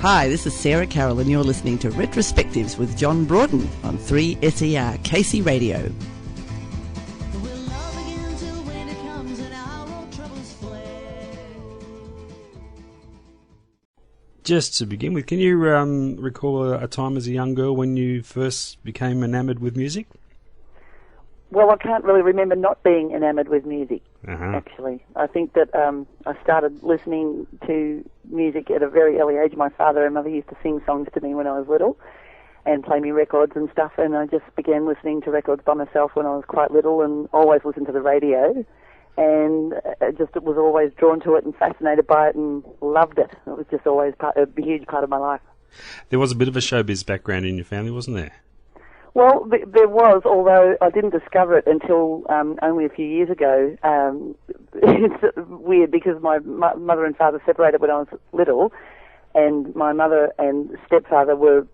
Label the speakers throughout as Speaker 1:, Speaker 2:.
Speaker 1: Hi, this is Sarah Carroll and you're listening to Retrospectives with John Broughton on 3SER KC Radio.
Speaker 2: Just to begin with, can you recall a time as a young girl when you first became enamoured with music?
Speaker 3: Well, I can't really remember not being enamoured with music, actually. I think that I started listening to music at a very early age. My father and mother used to sing songs to me when I was little and play me records and stuff, and I just began listening to records by myself when I was quite little and always listened to the radio. And just was always drawn to it and fascinated by it and loved it. It was just always a huge part of my life.
Speaker 2: There was a bit of a showbiz background in your family, wasn't there?
Speaker 3: Well, there was, although I didn't discover it until only a few years ago. It's weird because my mother and father separated when I was little, and my mother and stepfather were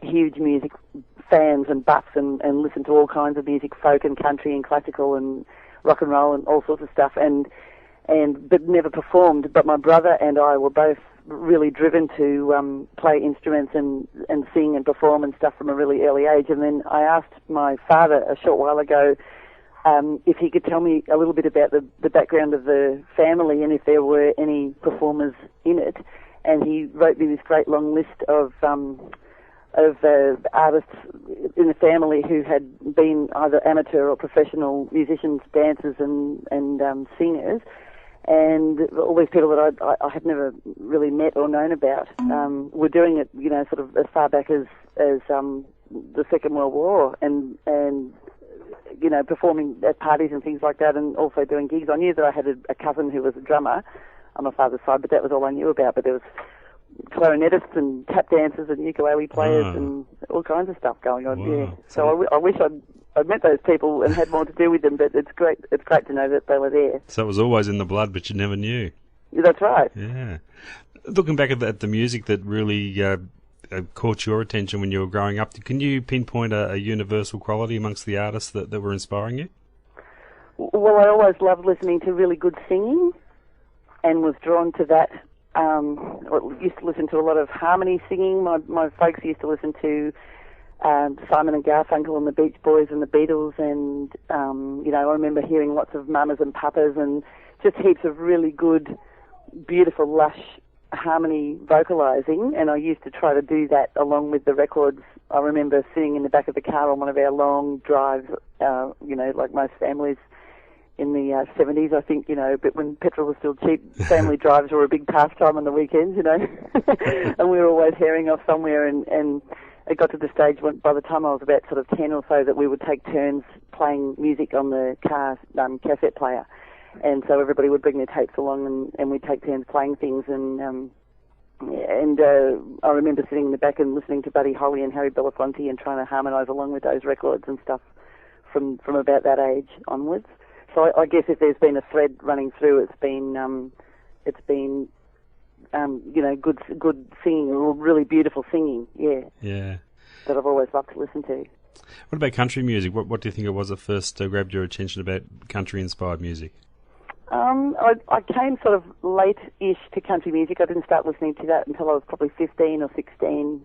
Speaker 3: huge music fans and buffs and listened to all kinds of music, folk and country and classical and rock and roll and all sorts of stuff, but never performed. But my brother and I were both really driven to play instruments and sing and perform and stuff from a really early age. And then I asked my father a short while ago if he could tell me a little bit about the background of the family and if there were any performers in it. And he wrote me this great long list of artists in the family who had been either amateur or professional musicians, dancers, and singers, and all these people that I had never really met or known about were doing it, sort of as far back as the Second World War, and performing at parties and things like that, and also doing gigs. I knew that I had a cousin who was a drummer on my father's side, but that was all I knew about. But there was clarinetists and tap dancers and ukulele players and all kinds of stuff going on. Wow. Yeah. So I wish I'd met those people and had more to do with them, but it's great to know that they were there.
Speaker 2: So it was always in the blood, but you never knew.
Speaker 3: That's right.
Speaker 2: Yeah. Looking back at the music that really caught your attention when you were growing up, can you pinpoint a universal quality amongst the artists that were inspiring you?
Speaker 3: Well, I always loved listening to really good singing and was drawn to that. I used to listen to a lot of harmony singing. My folks used to listen to Simon and Garfunkel and the Beach Boys and the Beatles, and I remember hearing lots of Mamas and Papas and just heaps of really good, beautiful, lush harmony vocalising, and I used to try to do that along with the records. I remember sitting in the back of the car on one of our long drives, like most families in the 70s, I think, but when petrol was still cheap, family drives were a big pastime on the weekends, and we were always herring off somewhere, and it got to the stage when, by the time I was about sort of 10 or so, that we would take turns playing music on the car cassette player, and so everybody would bring their tapes along, and we'd take turns playing things, and I remember sitting in the back and listening to Buddy Holly and Harry Belafonte and trying to harmonise along with those records and stuff from about that age onwards. So I guess if there's been a thread running through, it's been good singing, or really beautiful singing, yeah, that I've always loved to listen to.
Speaker 2: What about country music? What do you think it was that first grabbed your attention about country-inspired music?
Speaker 3: I came sort of late-ish to country music. I didn't start listening to that until I was probably 15 or 16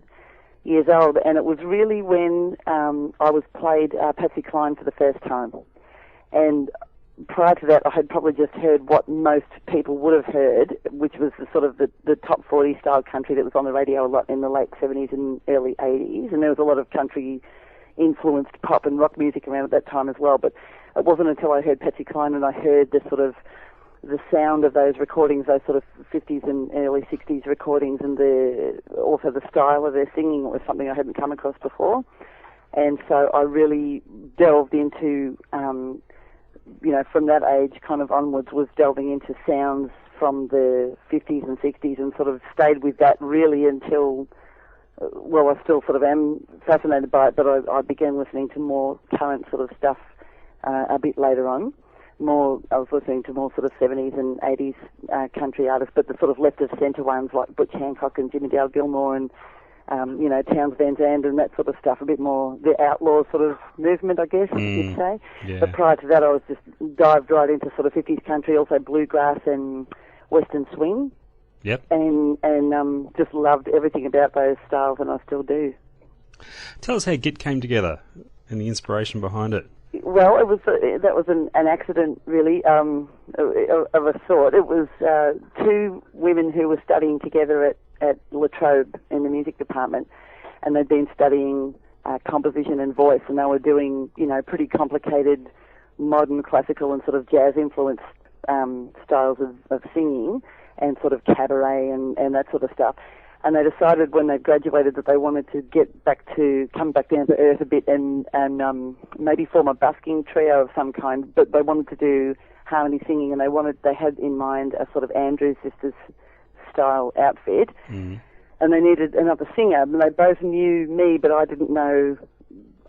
Speaker 3: years old, and it was really when I was played Patsy Cline for the first time. And prior to that, I had probably just heard what most people would have heard, which was the top 40 style country that was on the radio a lot in the late 70s and early 80s, and there was a lot of country influenced pop and rock music around at that time as well. But it wasn't until I heard Patsy Cline and I heard the sound of those recordings, those sort of 50s and early 60s recordings, and also the style of their singing, was something I hadn't come across before. And so I really delved into from that age kind of onwards, was delving into sounds from the 50s and 60s and sort of stayed with that really until, I still sort of am fascinated by it, but I began listening to more current sort of stuff a bit later on. I was listening to more sort of 70s and 80s country artists, but the sort of left of centre ones like Butch Hancock and Jimmy Dale Gilmore and Townes Van Zandt and that sort of stuff, a bit more the outlaw sort of movement, I guess you'd say.
Speaker 2: Yeah.
Speaker 3: But prior to that, I was just dived right into sort of 50s country, also bluegrass and western swing.
Speaker 2: Yep.
Speaker 3: And just loved everything about those styles, and I still do.
Speaker 2: Tell us how Git came together and the inspiration behind it.
Speaker 3: Well, that was an accident, really, of a sort. It was two women who were studying together at La Trobe in the music department, and they'd been studying composition and voice, and they were doing, pretty complicated modern classical and sort of jazz-influenced styles of singing and sort of cabaret and that sort of stuff. And they decided when they graduated that they wanted to come back down to earth a bit and maybe form a busking trio of some kind, but they wanted to do harmony singing, and they had in mind a sort of Andrews Sisters style outfit. Mm. And they needed another singer, and they both knew me, but I didn't know.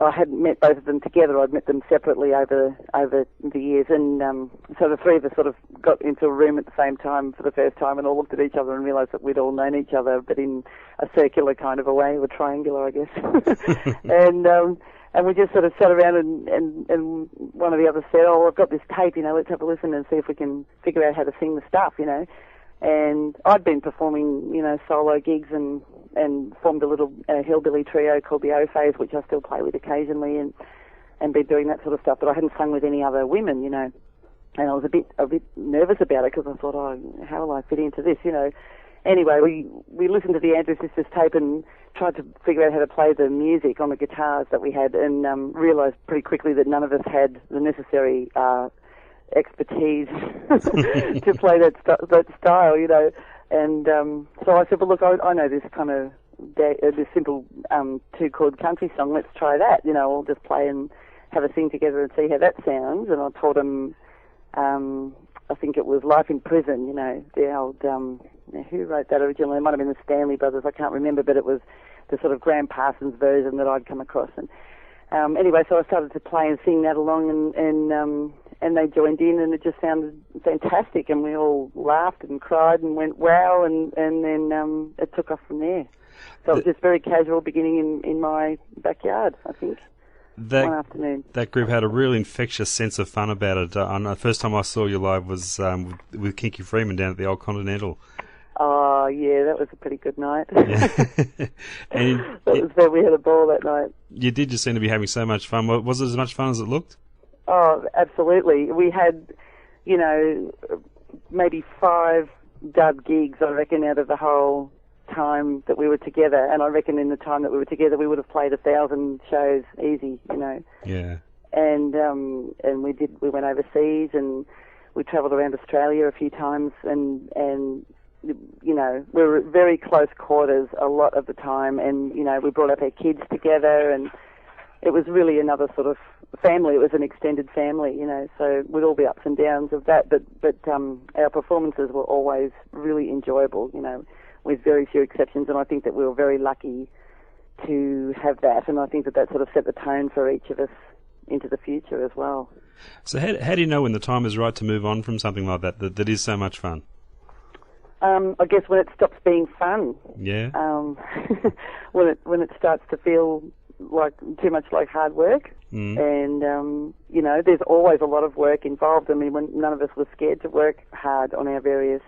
Speaker 3: I hadn't met both of them together. I'd met them separately over the years, and so the three of us sort of got into a room at the same time for the first time, and all looked at each other and realised that we'd all known each other, but in a circular kind of a way, or triangular, I guess. And we just sort of sat around, and one of the others said, "Oh, I've got this tape, let's have a listen and see if we can figure out how to sing the stuff, And I'd been performing, solo gigs and formed a little hillbilly trio called the O-Phase, which I still play with occasionally, and been doing that sort of stuff. But I hadn't sung with any other women, and I was a bit nervous about it because I thought, oh, how will I fit into this, Anyway, we listened to the Andrews Sisters tape and tried to figure out how to play the music on the guitars that we had, and realised pretty quickly that none of us had the necessary expertise to play that style, And so I said, well, look, I know this kind of this simple two-chord country song. Let's try that. We'll just play and have a sing together and see how that sounds. And I taught them, I think it was Life in Prison, the old, who wrote that originally? It might have been the Stanley Brothers, I can't remember, but it was the sort of Graham Parsons version that I'd come across. And anyway, so I started to play and sing that along, and they joined in, and it just sounded fantastic, and we all laughed and cried and went wow, and then it took off from there. So it was just very casual beginning in my backyard, I think, one afternoon.
Speaker 2: That group had a real infectious sense of fun about it. The first time I saw you live was with Kinky Freeman down at the Old Continental.
Speaker 3: Oh, yeah, that was a pretty good night.
Speaker 2: Yeah.
Speaker 3: We had a ball that night.
Speaker 2: You did just seem to be having so much fun. Was it as much fun as it looked?
Speaker 3: Oh, absolutely. We had, maybe 5 dub gigs, I reckon, out of the whole time that we were together. And I reckon in the time that we were together, we would have played 1,000 shows easy,
Speaker 2: Yeah.
Speaker 3: And we went overseas, and we travelled around Australia a few times, and we were at very close quarters a lot of the time, and, we brought up our kids together, and it was really another sort of family. It was an extended family, so with all the ups and downs of that, but our performances were always really enjoyable, with very few exceptions, and I think that we were very lucky to have that, and I think that sort of set the tone for each of us into the future as well.
Speaker 2: So how do you know when the time is right to move on from something like that is so much fun?
Speaker 3: I guess when it stops being fun.
Speaker 2: Yeah.
Speaker 3: When it starts to feel like too much like hard work, and there's always a lot of work involved. I mean, when none of us were scared to work hard on our various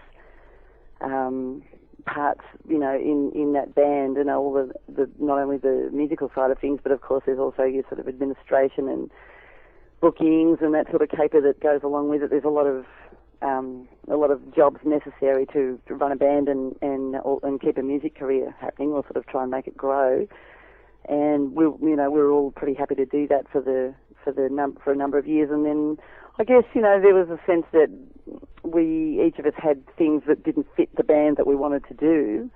Speaker 3: parts, in that band, and all the not only the musical side of things, but of course there's also your sort of administration and bookings and that sort of caper that goes along with it. There's a lot of jobs necessary to run a band and keep a music career happening, or sort of try and make it grow. And we're all pretty happy to do that for a number of years. And then I guess there was a sense that each of us had things that didn't fit the band that we wanted to do,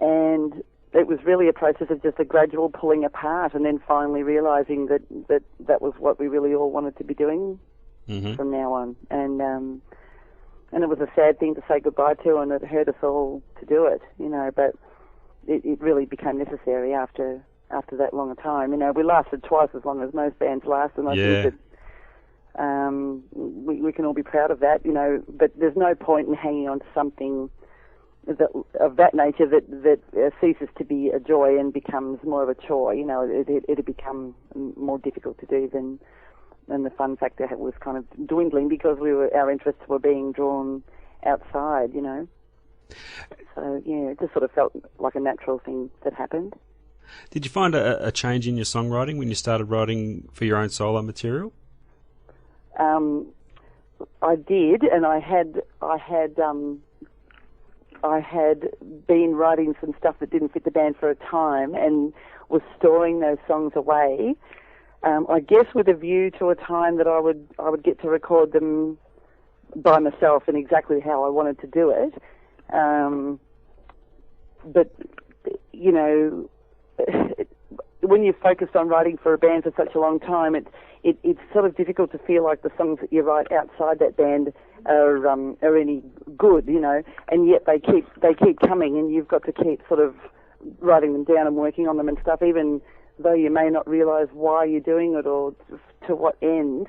Speaker 3: and it was really a process of just a gradual pulling apart, and then finally realising that was what we really all wanted to be doing from now on. And it was a sad thing to say goodbye to, and it hurt us all to do it, but it really became necessary after that long a time. We lasted twice as long as most bands last, and I think that we can all be proud of that, but there's no point in hanging on to something of that nature that ceases to be a joy and becomes more of a chore. It'd become more difficult to do than the fun factor was kind of dwindling, because our interests were being drawn outside, So, yeah, it just sort of felt like a natural thing that happened.
Speaker 2: Did you find a change in your songwriting when you started writing for your own solo material?
Speaker 3: I did, and I had been writing some stuff that didn't fit the band for a time, and was storing those songs away. I guess with a view to a time that I would get to record them by myself and exactly how I wanted to do it. But you know, when you're focused on writing for a band for such a long time, it's sort of difficult to feel like the songs that you write outside that band are any good, you know, and yet they keep coming, and you've got to keep sort of writing them down and working on them and stuff, even though you may not realise why you're doing it or to what end.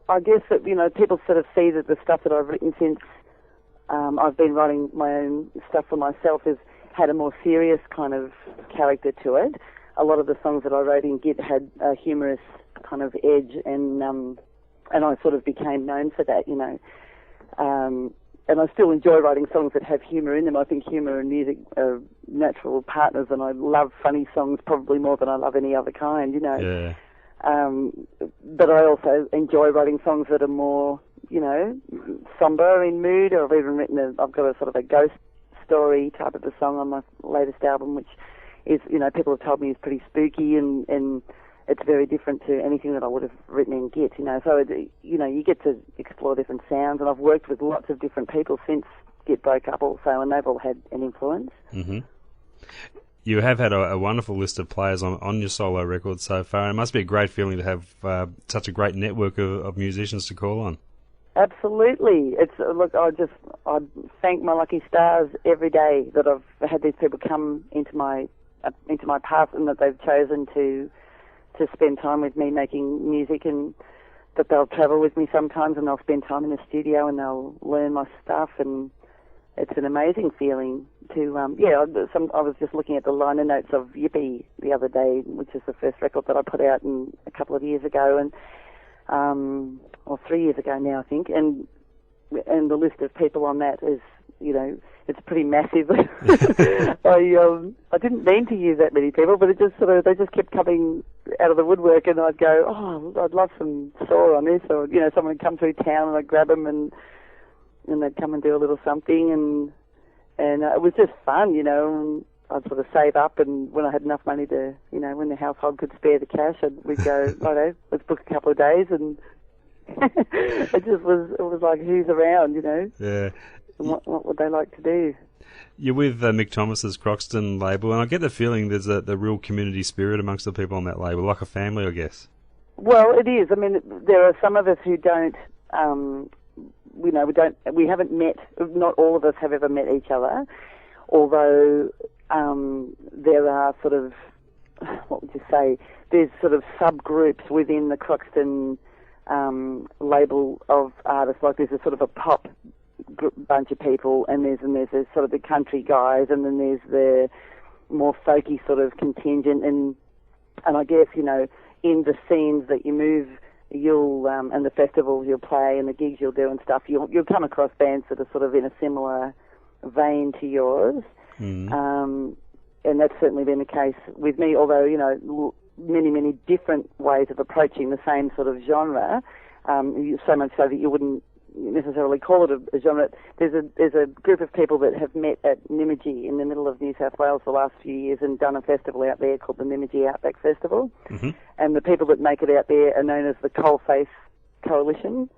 Speaker 3: I guess that, you know, people sort of see that the stuff that I've written since I've been writing my own stuff for myself has had a more serious kind of character to it. A lot of the songs that I wrote in Git had a humorous kind of edge, and I sort of became known for that, you know. And I still enjoy writing songs that have humour in them. I think humour and music are natural partners, and I love funny songs probably more than I love any other kind, you know.
Speaker 2: Yeah.
Speaker 3: But I also enjoy writing songs that are more, you know, somber in mood. Or I've got a sort of a ghost story type of a song on my latest album, which is, you know, people have told me is pretty spooky, and it's very different to anything that I would have written in Git, you know. So, you know, you get to explore different sounds, and I've worked with lots of different people since Git broke up also, and they've all had an influence.
Speaker 2: Mm-hmm. You have had a wonderful list of players on your solo record so far. It must be a great feeling to have such a great network of musicians to call on.
Speaker 3: Absolutely. Look, I thank my lucky stars every day that I've had these people come into my path, and that they've chosen to spend time with me making music, and that they'll travel with me sometimes, and they'll spend time in the studio, and they'll learn my stuff, and it's an amazing feeling to, I was just looking at the liner notes of Yippee the other day, which is the first record that I put out a couple of years ago, and or 3 years ago now, I think, and the list of people on that is, you know, it's pretty massive. I didn't mean to use that many people, but they just kept coming out of the woodwork, and I'd go, oh, I'd love some Saw on this, or, you know, someone would come through town, and I'd grab them, and they'd come and do a little something, and it was just fun, you know. And I'd sort of save up, and when I had enough money to, you know, when the household could spare the cash, we'd go, righto, let's book a couple of days, and it was like, who's around, you know?
Speaker 2: Yeah.
Speaker 3: And what would they like to do?
Speaker 2: You're with Mick Thomas's Croxton label, and I get the feeling there's the real community spirit amongst the people on that label, like a family, I guess.
Speaker 3: Well, it is. I mean, there are some of us who don't, we haven't met, not all of us have ever met each other, although there are sort of, what would you say, there's sort of subgroups within the Croxton label of artists. Like there's a sort of a pop bunch of people, and there's sort of the country guys, and then there's the more folky sort of contingent, and I guess, you know, in the scenes that you move, you'll and the festivals you'll play and the gigs you'll do and stuff, you'll come across bands that are sort of in a similar vein to yours. And that's certainly been the case with me, although, you know, many different ways of approaching the same sort of genre, so much so that you wouldn't necessarily call it a genre. There's a group of people that have met at Nymagee in the middle of New South Wales the last few years and done a festival out there called the Nymagee Outback Festival. Mm-hmm. And the people that make it out there are known as the Coalface Coalition,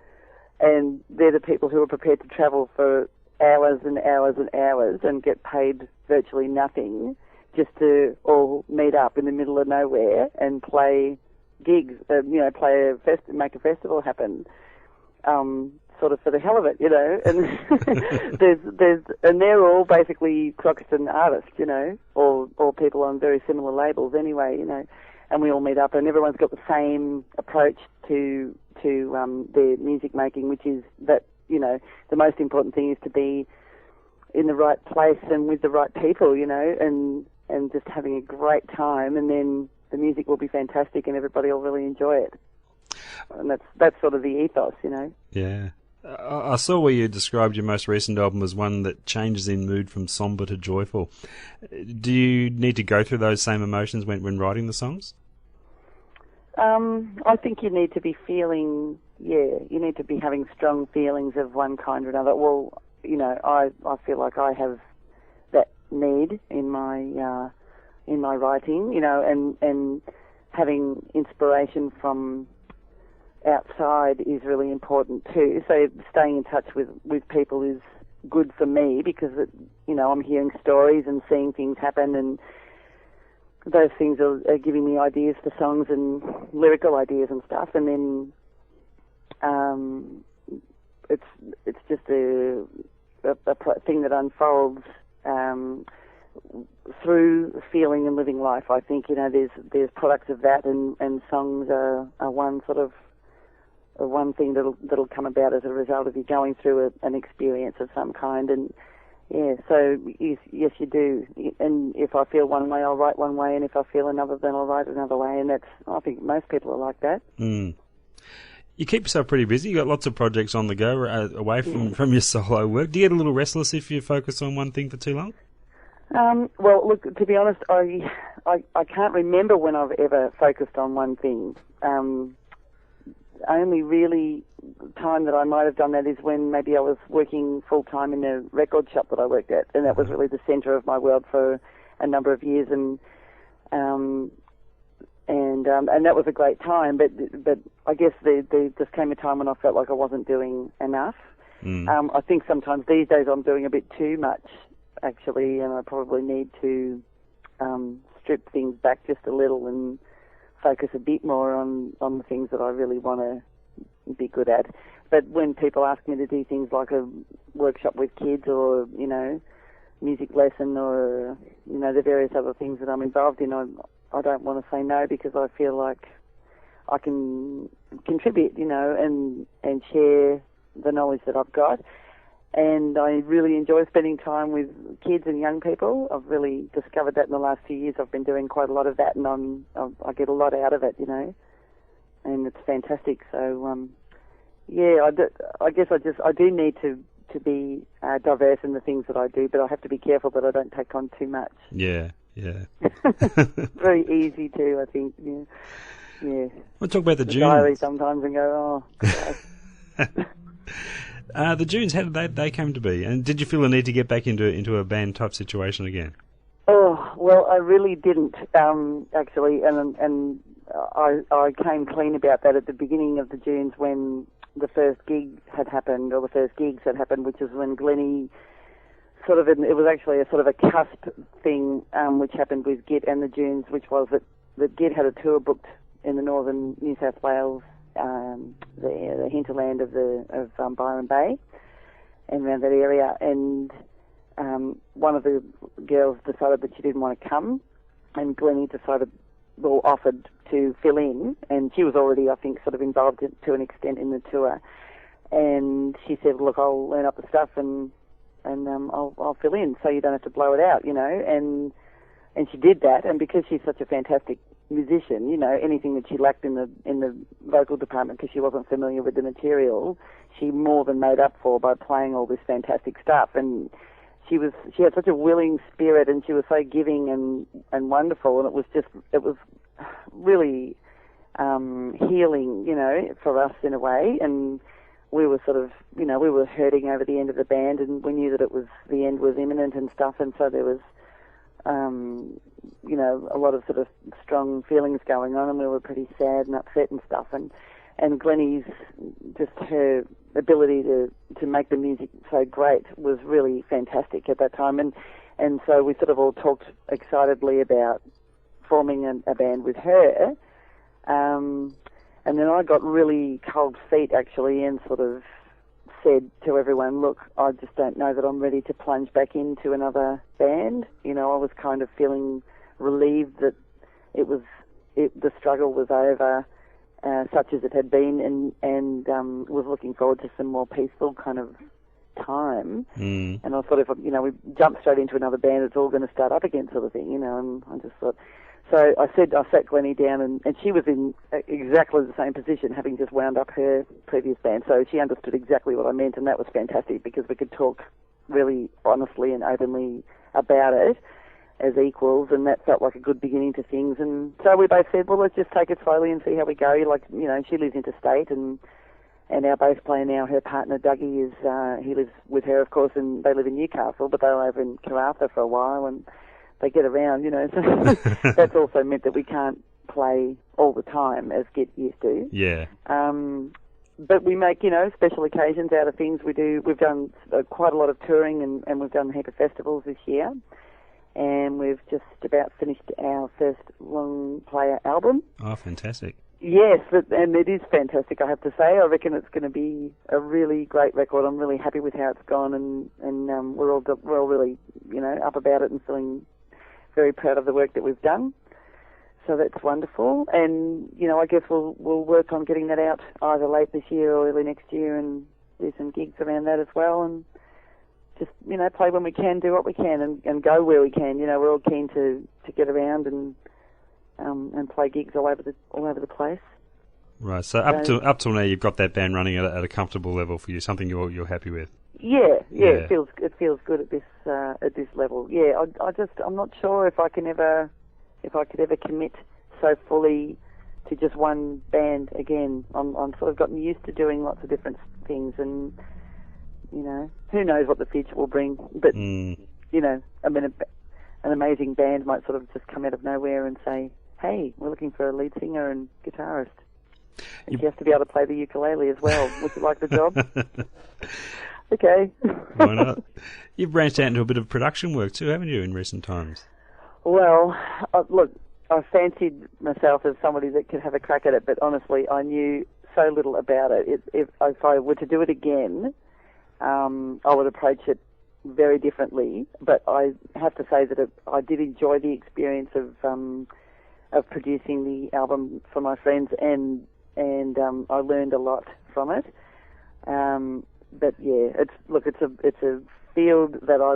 Speaker 3: and they're the people who are prepared to travel for hours and hours and hours and get paid virtually nothing just to all meet up in the middle of nowhere and play gigs, make a festival happen. Sort of for the hell of it, you know, and and they're all basically Croxton artists, you know, or people on very similar labels anyway, you know, and we all meet up, and everyone's got the same approach to their music making, which is that, you know, the most important thing is to be in the right place and with the right people, you know, and just having a great time, and then the music will be fantastic and everybody will really enjoy it. And that's sort of the ethos, you know.
Speaker 2: Yeah. I saw where you described your most recent album as one that changes in mood from somber to joyful. Do you need to go through those same emotions when writing the songs?
Speaker 3: I think you need to be feeling, you need to be having strong feelings of one kind or another. Well, I feel like I have that need in my writing, and having inspiration from outside is really important too. So staying in touch with people is good for me because I'm hearing stories and seeing things happen, and those things are giving me ideas for songs and lyrical ideas and stuff. And then it's just a thing that unfolds through feeling and living life. I think there's products of that, and songs are one sort of one thing that'll come about as a result of you going through an experience of some kind. And so yes, you do. And if I feel one way, I'll write one way, and if I feel another, then I'll write another way. And I think most people are like that.
Speaker 2: Mm. You keep yourself pretty busy. You got lots of projects on the go away from your solo work. Do you get a little restless if you focus on one thing for too long?
Speaker 3: Well, look, to be honest, I can't remember when I've ever focused on one thing. Only really time that I might have done that is when maybe I was working full-time in a record shop that I worked at, and that was really the centre of my world for a number of years, and that was a great time, but I guess there just came a time when I felt like I wasn't doing enough. I think sometimes these days I'm doing a bit too much, actually, and I probably need to strip things back just a little and focus a bit more on the things that I really want to be good at. But when people ask me to do things like a workshop with kids or, music lesson or, the various other things that I'm involved in, I don't want to say no because I feel like I can contribute, and share the knowledge that I've got. And I really enjoy spending time with kids and young people. I've really discovered that in the last few years. I've been doing quite a lot of that, and I get a lot out of it, and it's fantastic. So, I guess I do need to be diverse in the things that I do, but I have to be careful that I don't take on too much.
Speaker 2: Yeah.
Speaker 3: Very easy too, I think. Yeah.
Speaker 2: We'll talk about the Dunes.
Speaker 3: Diary sometimes and go,
Speaker 2: the Dunes, how did they come to be? And did you feel the need to get back into a band type situation again?
Speaker 3: Oh, well, I really didn't, actually, and I came clean about that at the beginning of the Dunes when the first gig had happened, or the first gigs had happened, which is when Glennie it was actually a sort of a cusp thing, which happened with Git and the Dunes, which was that Git had a tour booked in the northern New South Wales, the hinterland of Byron Bay and around that area, and one of the girls decided that she didn't want to come, and Glennie offered to fill in, and she was already, I think, sort of involved to an extent in the tour, and she said, look, I'll learn up the stuff and I'll fill in so you don't have to blow it out, and she did that, and because she's such a fantastic musician, anything that she lacked in the vocal department because she wasn't familiar with the material, she more than made up for by playing all this fantastic stuff. And she had such a willing spirit, and she was so giving and wonderful, and it was really healing, for us in a way. And we were sort of, we were hurting over the end of the band, and we knew that the end was imminent and stuff, and so there was a lot of sort of strong feelings going on, and we were pretty sad and upset and stuff. And Glennie's, just her ability to make the music so great was really fantastic at that time. And so we sort of all talked excitedly about forming a band with her. And then I got really cold feet, actually, and sort of said to everyone, look, I just don't know that I'm ready to plunge back into another band. I was kind of feeling relieved that the struggle was over, such as it had been, and was looking forward to some more peaceful kind of time. And I sort of, we jumped straight into another band, it's all going to start up again sort of thing, and I just thought, So I sat Glennie down, and she was in exactly the same position, having just wound up her previous band. So she understood exactly what I meant, and that was fantastic because we could talk really honestly and openly about it as equals, and that felt like a good beginning to things. And so we both said, well, let's just take it slowly and see how we go. Like, she lives interstate, and our bass player now, her partner Dougie, he lives with her, of course, and they live in Newcastle, but they were over in Karratha for a while, and they get around, So that's also meant that we can't play all the time as Get used to.
Speaker 2: Yeah.
Speaker 3: But we make, special occasions out of things. We've done quite a lot of touring, and we've done a heap of festivals this year. And we've just about finished our first long player album.
Speaker 2: Oh, fantastic.
Speaker 3: Yes, and it is fantastic, I have to say. I reckon it's going to be a really great record. I'm really happy with how it's gone, and we're all really, up about it and feeling very proud of the work that we've done. So that's wonderful. And, I guess we'll work on getting that out either late this year or early next year, and do some gigs around that as well, and just, play when we can, do what we can, and go where we can. We're all keen to get around and play gigs all over the place.
Speaker 2: Right. So up till now, you've got that band running at a comfortable level for you, something you're happy with.
Speaker 3: Yeah. It feels good at this level. Yeah. I'm not sure if I could ever commit so fully to just one band again. I'm sort of gotten used to doing lots of different things, and who knows what the future will bring. But an amazing band might sort of just come out of nowhere and say, hey, we're looking for a lead singer and guitarist. And she has to be able to play the ukulele as well. Would you like the job? Okay.
Speaker 2: Why not? You've branched out into a bit of production work too, haven't you, in recent times?
Speaker 3: Well, look, I fancied myself as somebody that could have a crack at it, but honestly, I knew so little about it. If I were to do it again, I would approach it very differently. But I have to say that I did enjoy the experience of producing the album for my friends, and I learned a lot from it. But yeah, it's a field that I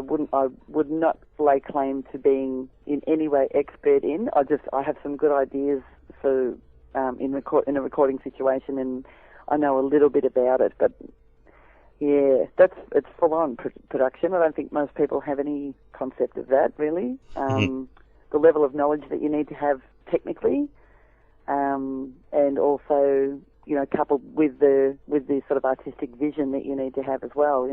Speaker 3: would not lay claim to being in any way expert in. I have some good ideas for in a recording situation, and I know a little bit about it. But yeah, it's full on production. I don't think most people have any concept of that really. The level of knowledge that you need to have technically, and also, coupled with the sort of artistic vision that you need to have as well,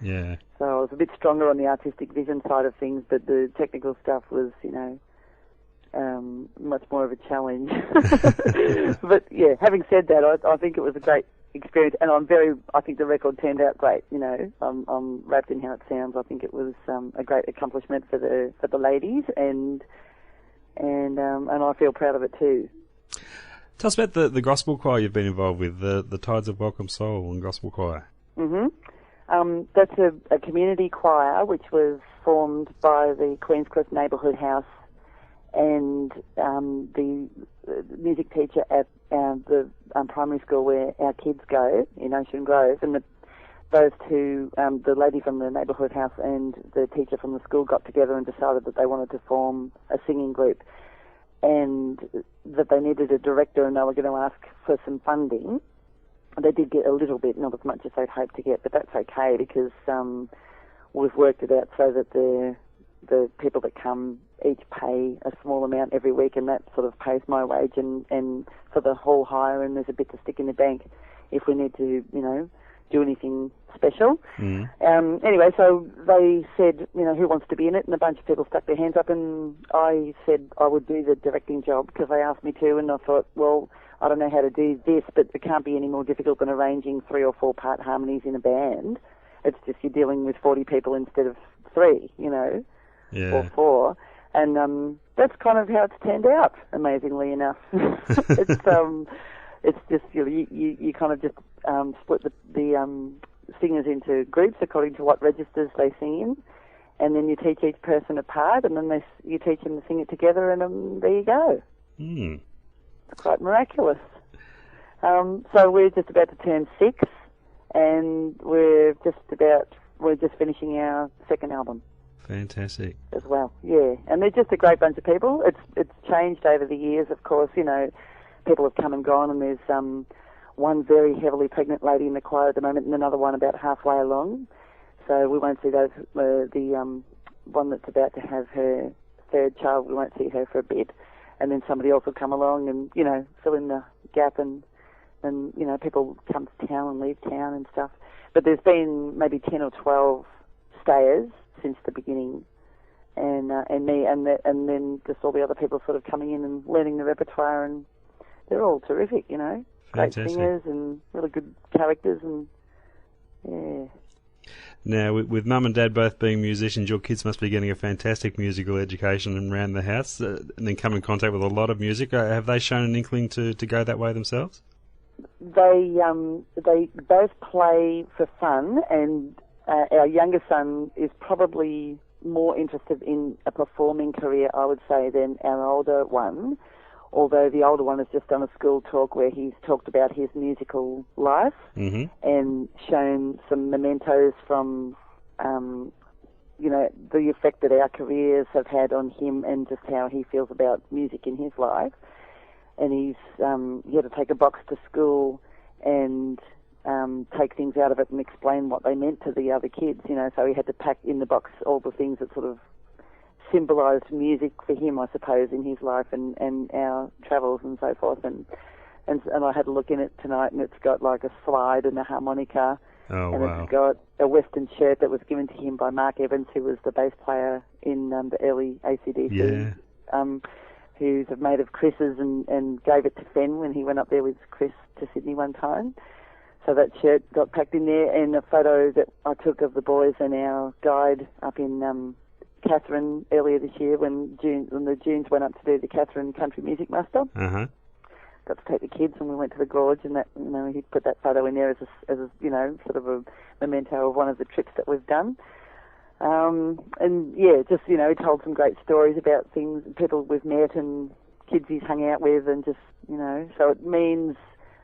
Speaker 2: Yeah.
Speaker 3: So I was a bit stronger on the artistic vision side of things, but the technical stuff was, much more of a challenge. But yeah, having said that, I think it was a great experience, and I think the record turned out great. I'm wrapped in how it sounds. I think it was a great accomplishment for the ladies, and I feel proud of it too.
Speaker 2: Tell us about the gospel choir you've been involved with, the Tides of Welcome Soul and Gospel Choir.
Speaker 3: Mm-hmm. That's a community choir which was formed by the Queenscliff Neighbourhood House and the music teacher at the primary school where our kids go in Ocean Grove, and those two, the lady from the neighbourhood house and the teacher from the school, got together and decided that they wanted to form a singing group, and that they needed a director, and they were going to ask for some funding. They did get a little bit, not as much as they'd hoped to get, but that's okay because we've worked it out so that the people that come each pay a small amount every week, and that sort of pays my wage and for the whole hire, and there's a bit to stick in the bank if we need to, do anything special. Anyway, so they said, who wants to be in it, and a bunch of people stuck their hands up, and I said I would do the directing job because they asked me to, and I thought, well, I don't know how to do this, but it can't be any more difficult than arranging 3 or 4 part harmonies in a band. It's just you're dealing with 40 people instead of 3,
Speaker 2: Yeah.
Speaker 3: or 4, and that's kind of how it's turned out, amazingly enough. It's just you kind of just split the singers into groups according to what registers they sing in, and then you teach each person a part, and then you teach them to sing it together, and there you go. It's quite miraculous. So we're just about to turn 6, and we're just finishing our second album.
Speaker 2: Fantastic.
Speaker 3: as well. Yeah, and they're just a great bunch of people. It's changed over the years, of course. You know, people have come and gone, and there's one very heavily pregnant lady in the choir at the moment, and another one about halfway along. So we won't see those. The one that's about to have her third child, we won't see her for a bit, and then somebody else will come along and, you know, fill in the gap, and you know, people come to town and leave town and stuff. But there's been maybe 10 or 12 stayers since the beginning, and me, and then just all the other people sort of coming in and learning the repertoire, and they're all terrific, you know, great singers and really good characters, and yeah.
Speaker 2: Now, with Mum and Dad both being musicians, your kids must be getting a fantastic musical education around the house, and then come in contact with a lot of music. Have they shown an inkling to go that way themselves?
Speaker 3: They both play for fun, and our younger son is probably more interested in a performing career, I would say, than our older one. Although the older one has just done a school talk where he's talked about his musical life and shown some mementos from, you know, the effect that our careers have had on him and just how he feels about music in his life. And he had to take a box to school and take things out of it and explain what they meant to the other kids, you know. So he had to pack in the box all the things that sort of symbolised music for him, I suppose, in his life and our travels and so forth. And I had a look in it tonight, and it's got like a slide and a harmonica.
Speaker 2: Oh,
Speaker 3: and
Speaker 2: wow.
Speaker 3: It's got a Western shirt that was given to him by Mark Evans, who was the bass player in the early AC/DC, who's made of Chris's, and gave it to Fen when he went up there with Chris to Sydney one time. So that shirt got packed in there, and a photo that I took of the boys and our guide up in Catherine earlier this year when the Junes went up to do the Catherine Country Music Muster. Got to take the kids, and we went to the gorge, and that, you know, he put that photo in there as a you know, sort of a memento of one of the trips that we've done. And yeah, just, you know, he told some great stories about things, people we've met and kids he's hung out with, and just, you know, so it means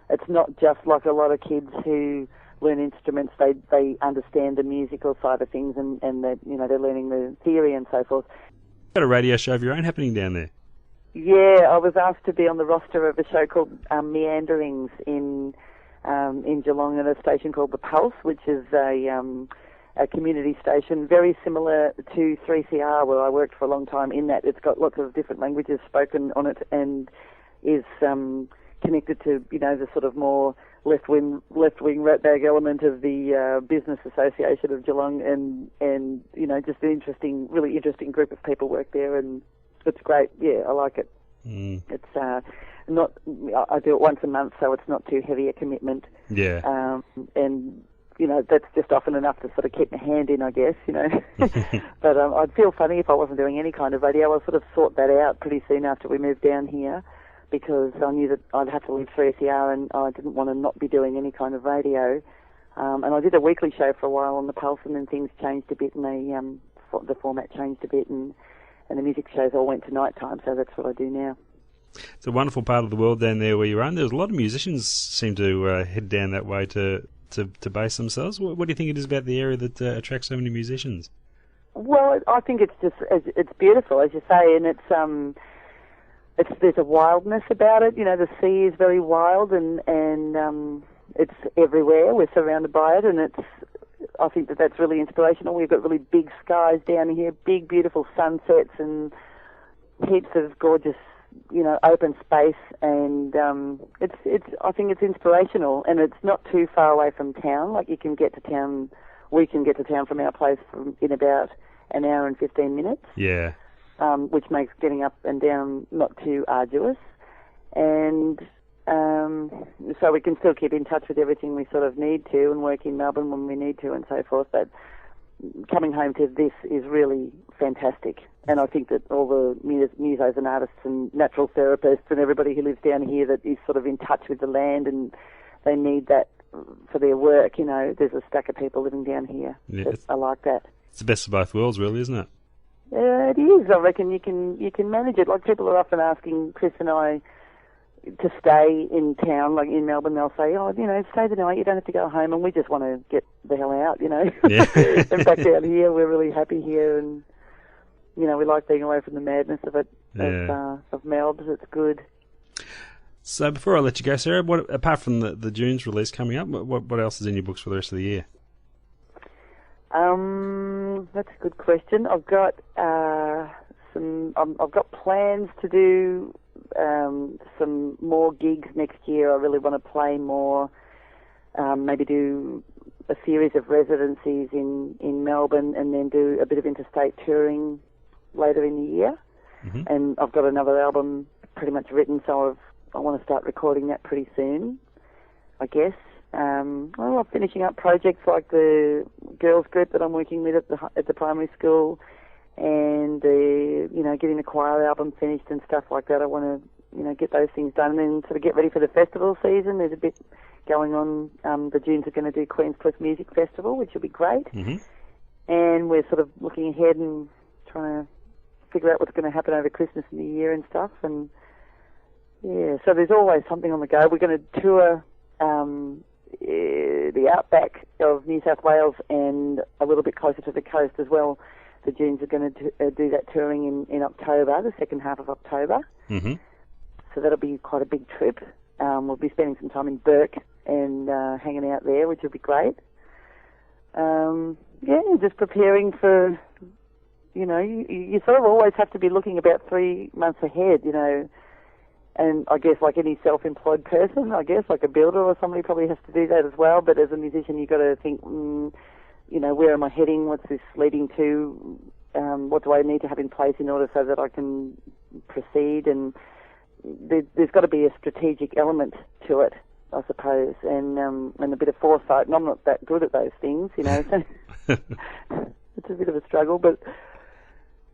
Speaker 3: it's not just like a lot of kids who learn instruments, they understand the musical side of things, and that, you know, they're learning the theory and so forth.
Speaker 2: You've got a radio show of your own happening down there.
Speaker 3: Yeah, I was asked to be on the roster of a show called Meanderings in Geelong at a station called The Pulse, which is a community station very similar to 3CR, where I worked for a long time, in that it's got lots of different languages spoken on it, and is connected to, you know, the sort of more left-wing ratbag element of the Business Association of Geelong, and you know, just an really interesting group of people work there, and it's great. Yeah, I like it. It's not. I do it once a month, so it's not too heavy a commitment.
Speaker 2: Yeah.
Speaker 3: And you know, that's just often enough to sort of keep my hand in, I guess. You know. But I'd feel funny if I wasn't doing any kind of radio. I sort of thought that out pretty soon after we moved down here, because I knew that I'd have to leave 3CR, and I didn't want to not be doing any kind of radio. And I did a weekly show for a while on the Pulse, and then things changed a bit, and the format changed a bit, and the music shows all went to night time, so that's what I do now.
Speaker 2: It's a wonderful part of the world down there where you are. There's a lot of musicians seem to head down that way to base themselves. What do you think it is about the area that attracts so many musicians?
Speaker 3: Well, I think it's just, it's beautiful, as you say, and there's a wildness about it. You know, the sea is very wild, and it's everywhere. We're surrounded by it, and I think that's really inspirational. We've got really big skies down here, big, beautiful sunsets, and heaps of gorgeous, you know, open space, and I think it's inspirational, and it's not too far away from town. Like, we can get to town from our place in about an hour and 15 minutes.
Speaker 2: Yeah.
Speaker 3: Which makes getting up and down not too arduous, and so we can still keep in touch with everything we sort of need to, and work in Melbourne when we need to, and so forth. But coming home to this is really fantastic, and I think that all the musos and artists and natural therapists and everybody who lives down here that is sort of in touch with the land, and they need that for their work, you know, there's a stack of people living down here.
Speaker 2: Yeah,
Speaker 3: I like that.
Speaker 2: It's the best of both worlds, really, isn't it?
Speaker 3: It is. I reckon you can manage it. Like, people are often asking Chris and I, to stay in town, like in Melbourne, they'll say, oh, stay the night, you don't have to go home, and we just want to get the hell out,
Speaker 2: Yeah.
Speaker 3: And back down here, we're really happy here, and, we like being away from the madness of it, of Melbourne. It's good.
Speaker 2: So before I let you go, Sarah, apart from the Dunes release coming up, what else is in your books for the rest of the year?
Speaker 3: That's a good question. I've got I've got plans to do some more gigs next year. I really want to play more, maybe do a series of residencies in Melbourne, and then do a bit of interstate touring later in the year.
Speaker 2: Mm-hmm.
Speaker 3: And I've got another album pretty much written, so I want to start recording that pretty soon, I guess. I'm finishing up projects like the girls group that I'm working with at the primary school, and getting the choir album finished and stuff like that. I want to get those things done, and then sort of get ready for the festival season. There's a bit going on. The Dunes are going to do Queen's Cliff Music Festival, which will be great.
Speaker 2: Mm-hmm.
Speaker 3: And we're sort of looking ahead and trying to figure out what's going to happen over Christmas and New Year and stuff. And yeah, so there's always something on the go. We're going to tour the outback of New South Wales and a little bit closer to the coast as well. The Dunes are going to do that touring in October, the second half of October.
Speaker 2: Mm-hmm.
Speaker 3: So that'll be quite a big trip. We'll be spending some time in Burke and hanging out there, which will be great. Just preparing for, you sort of always have to be looking about 3 months ahead, and I guess like any self-employed person, like a builder or somebody probably has to do that as well. But as a musician, you've got to think, where am I heading? What's this leading to? What do I need to have in place in order so that I can proceed? And there's got to be a strategic element to it, I suppose, and a bit of foresight. And I'm not that good at those things, so it's a bit of a struggle, but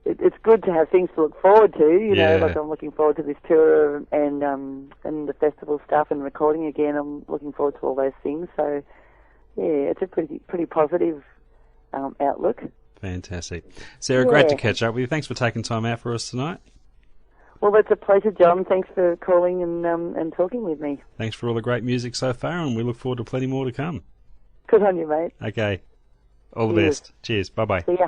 Speaker 3: it's good to have things to look forward to, like I'm looking forward to this tour and the festival stuff and recording again. I'm looking forward to all those things. So, yeah, it's a pretty positive outlook.
Speaker 2: Fantastic. Sarah, great to catch up with you. Thanks for taking time out for us tonight.
Speaker 3: Well, it's a pleasure, John. Thanks for calling and talking with me.
Speaker 2: Thanks for all the great music so far, and we look forward to plenty more to come.
Speaker 3: Good on you, mate.
Speaker 2: Okay. All the best. Cheers. Bye-bye.
Speaker 3: See ya.